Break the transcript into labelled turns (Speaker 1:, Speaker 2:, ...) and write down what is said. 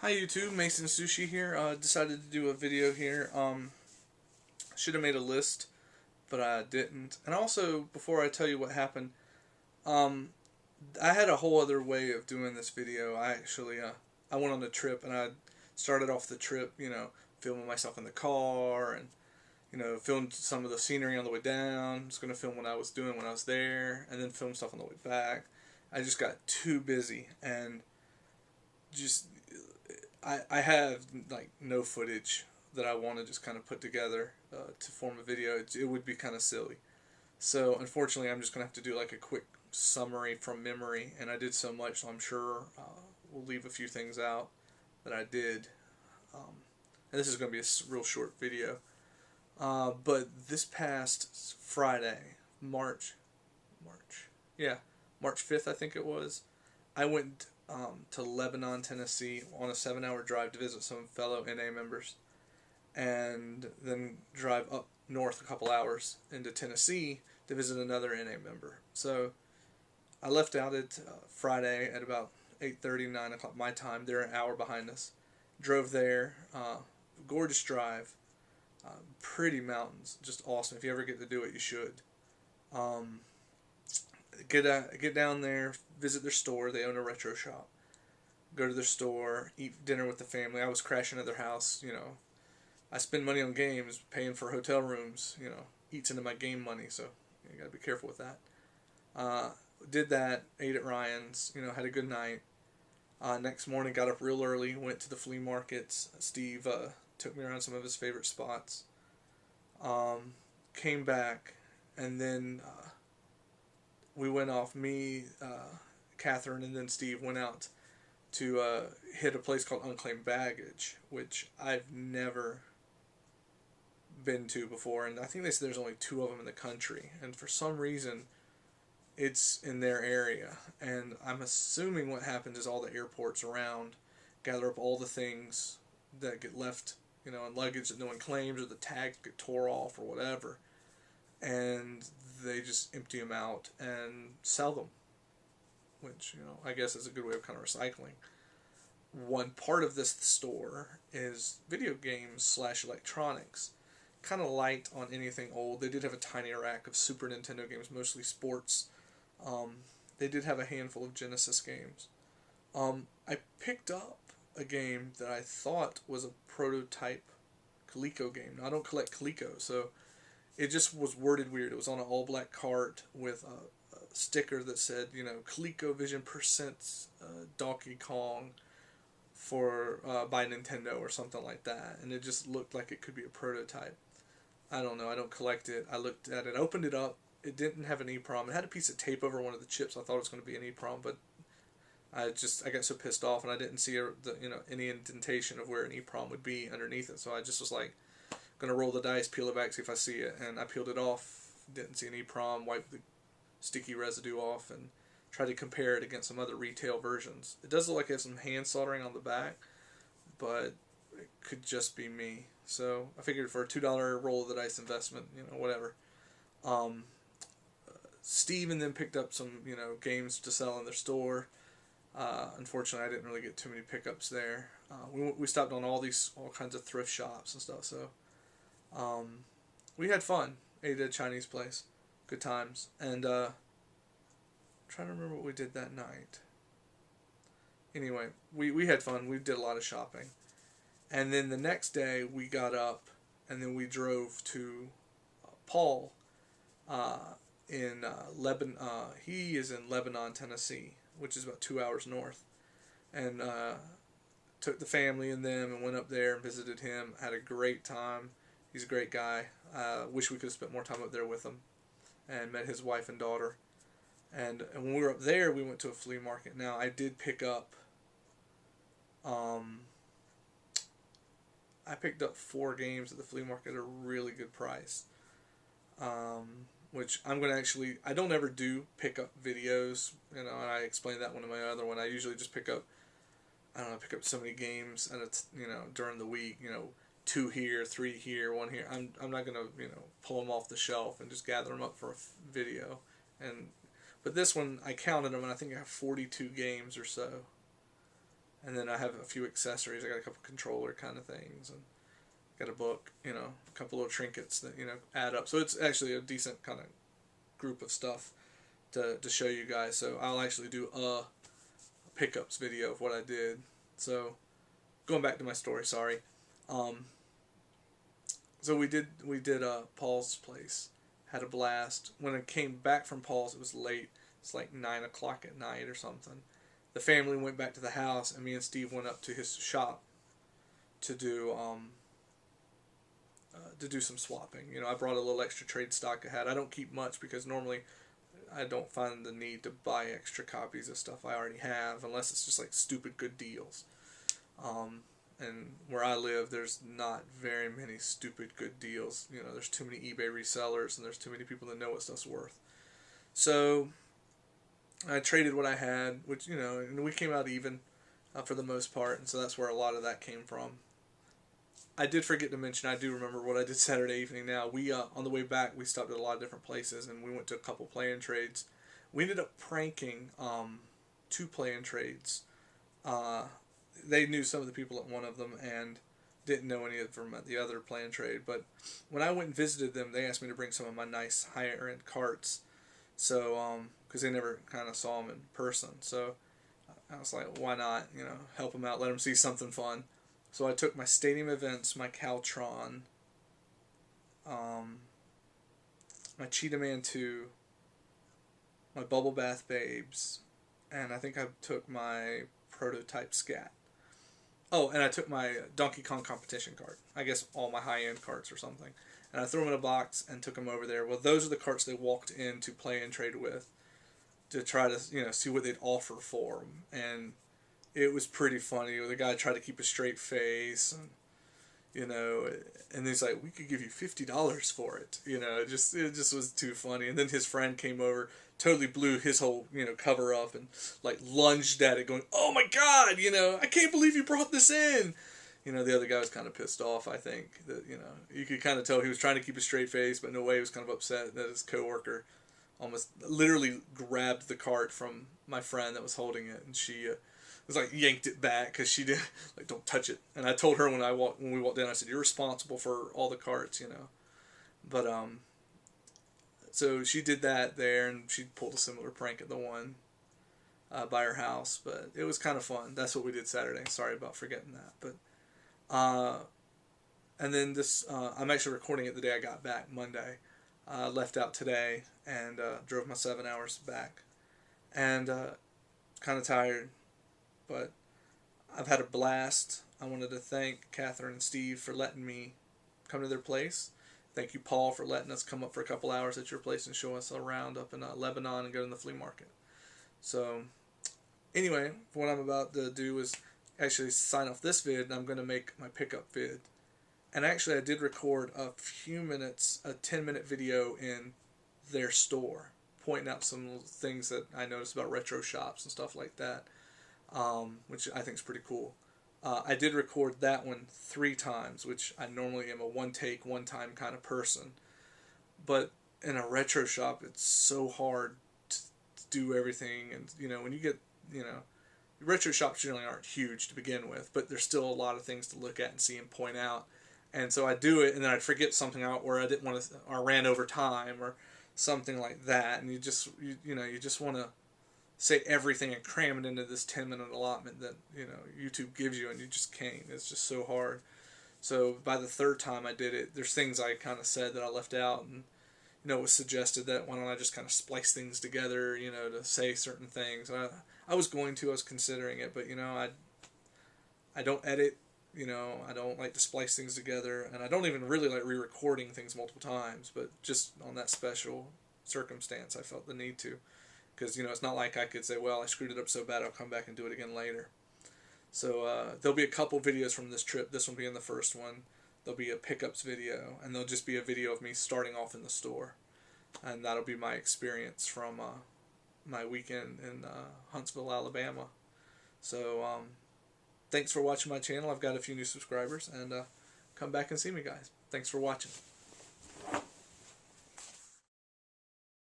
Speaker 1: Hi YouTube, MasonSushi here. Decided to do a video here. Should have made a list, but I didn't. And also, before I tell you what happened, um, I had a whole other way of doing this video. I went on a trip and I started off the trip, filming myself in the car and filmed some of the scenery on the way down. I was gonna film what I was doing when I was there, and then film stuff on the way back. I just got too busy and just I have like no footage that I want to just kind of put together to form a video. It would be kind of silly. So unfortunately, I'm just gonna have to do like a quick summary from memory, and I did so much, so I'm sure we'll leave a few things out that I did. And this is gonna be a real short video. But this past Friday, March, yeah, March 5th, I think it was. I went to Lebanon, Tennessee on a 7-hour drive to visit some fellow NA members, and then drive up north a couple hours into Tennessee to visit another NA member. So I left out at Friday at about 8:30, 9 o'clock my time. They're an hour behind us. Drove there. Gorgeous drive. Pretty mountains. Just awesome. If you ever get to do it, you should. Um, get down there, visit their store. They own a retro shop. Go to their store, eat dinner with the family. I was crashing at their house. I spend money on games, paying for hotel rooms. Eats into my game money, so you gotta be careful with that. Uh, did that, ate at Ryan's. Had a good night. Next morning, got up real early, went to the flea markets. Steve took me around some of his favorite spots. Came back, and then we went off. Me, Catherine, and then Steve went out to hit a place called Unclaimed Baggage, which I've never been to before, and I think they said there's only 2 of them in the country, and for some reason it's in their area. And I'm assuming what happens is all the airports around gather up all the things that get left, in luggage that no one claims, or the tags get tore off or whatever, and they just empty them out and sell them, which I guess is a good way of kind of recycling. One part of this store is video games slash electronics, kind of light on anything old. They did have a tiny rack of Super Nintendo games, mostly sports. They did have a handful of Genesis games. I picked up a game that I thought was a prototype Coleco game. Now, I don't collect Coleco, so it just was worded weird. It was on an all black cart with a sticker that said, ColecoVision presents Donkey Kong for by Nintendo or something like that, and it just looked like it could be a prototype. I don't know. I don't collect it. I looked at it, opened it up. It didn't have an EEPROM. It had a piece of tape over one of the chips. I thought it was going to be an EEPROM, but I got so pissed off, and I didn't see any indentation of where an EEPROM would be underneath it. So I just was like, gonna roll the dice, peel it back, see if I see it, and I peeled it off. Didn't see an EEPROM. Wiped the sticky residue off, and tried to compare it against some other retail versions. It does look like it has some hand soldering on the back, but it could just be me. So I figured for a $2 roll of the dice investment, whatever. Um, Steve then picked up some, games to sell in their store. Unfortunately, I didn't really get too many pickups there. We stopped on all kinds of thrift shops and stuff. So we had fun. Ate at a Chinese place, good times, and trying to remember what we did that night. Anyway, we had fun. We did a lot of shopping, and then the next day we got up, and then we drove to Paul in Lebanon. He is in Lebanon, Tennessee, which is about 2 hours north, and took the family and them and went up there and visited him. Had a great time. He's a great guy. Wish we could have spent more time up there with him, and met his wife and daughter. And when we were up there, we went to a flea market. Now, I did pick up, I picked up 4 games at the flea market at a really good price. Which I'm going to actually, I don't ever do pick up videos, and I explained that one in my other one. I usually just pick up so many games, and it's, during the week, 2 here, 3 here, 1 here. I'm not going to, pull them off the shelf and just gather them up for a video. But this one, I counted them, and I think I have 42 games or so. And then I have a few accessories. I got a couple controller kind of things, and got a book, you know, a couple little trinkets that, you know, add up. So it's actually a decent kind of group of stuff to show you guys. So I'll actually do a pickups video of what I did. So going back to my story, sorry. So we did Paul's place. Had a blast. When I came back from Paul's, it was late. It's like 9 o'clock at night or something. The family went back to the house, and me and Steve went up to his shop to do some swapping. You know, I brought a little extra trade stock I had. I don't keep much because normally I don't find the need to buy extra copies of stuff I already have unless it's just like stupid good deals. And where I live, there's not very many stupid good deals. You know, there's too many eBay resellers, and there's too many people that know what stuff's worth. So I traded what I had, which, you know, and we came out even for the most part, and so that's where a lot of that came from. I did forget to mention, I do remember what I did Saturday evening now. We, on the way back, we stopped at a lot of different places, and we went to a couple play-in trades. We ended up pranking 2 play-in trades. They knew some of the people at one of them and didn't know any of them at the other play-in trade. But when I went and visited them, they asked me to bring some of my nice higher-end carts. So, because they never kind of saw them in person. So I was like, why not, you know, help them out, let them see something fun. So I took my Stadium Events, my Caltron, my Cheetah Man 2, my Bubble Bath Babes, and I think I took my Prototype Scat. Oh, and I took my Donkey Kong competition cart. I guess all my high-end carts or something. And I threw them in a box and took them over there. Well, those are the carts they walked in to play and trade with to try to, you know, see what they'd offer for them. And it was pretty funny. The guy tried to keep a straight face, and, you know, and he's like, we could give you $50 for it. You know, it just was too funny. And then his friend came over, totally blew his whole, you know, cover up and like lunged at it going, oh my God, you know, I can't believe you brought this in. You know, the other guy was kind of pissed off, I think, that, you know, you could kind of tell he was trying to keep a straight face, but in a way he was kind of upset that his coworker almost literally grabbed the cart from my friend that was holding it, and she was like yanked it back because she did, like, don't touch it. And I told her when we walked in, I said, you're responsible for all the carts, you know. But so she did that there, and she pulled a similar prank at the one by her house, but it was kind of fun. That's what we did Saturday. Sorry about forgetting that, but. And then this, I'm actually recording it the day I got back, Monday. Left out today and drove my 7 hours back. And kind of tired, but I've had a blast. I wanted to thank Catherine and Steve for letting me come to their place. Thank you, Paul, for letting us come up for a couple hours at your place and show us around up in Lebanon and go to the flea market. So, anyway, what I'm about to do is actually sign off this vid, and I'm going to make my pickup vid. And actually I did record a few minutes, a 10-minute video in their store, pointing out some things that I noticed about retro shops and stuff like that, which I think is pretty cool. I did record that one 3 times, which I normally am a one-take, one-time kind of person. But in a retro shop, it's so hard to do everything, and, you know, when you get, you know, retro shops generally aren't huge to begin with, but there's still a lot of things to look at and see and point out. And so I do it, and then I'd forget something out where I didn't want to, or ran over time, or something like that. And you just want to say everything and cram it into this 10-minute allotment that, you know, YouTube gives you, and you just can't. It's just so hard. So by the 3rd time I did it, there's things I kind of said that I left out, and, you know, it was suggested that why don't I just kind of splice things together, you know, to say certain things. I was considering it, but, you know, I don't edit, you know, I don't like to splice things together, and I don't even really like re-recording things multiple times, but just on that special circumstance, I felt the need to, because, you know, it's not like I could say, well, I screwed it up so bad, I'll come back and do it again later. So there'll be a couple videos from this trip. This one being the first one. There'll be a pickups video, and there'll just be a video of me starting off in the store, and that'll be my experience from my weekend in Huntsville, Alabama. So thanks for watching my channel. I've got a few new subscribers, and come back and see me, guys. Thanks for watching.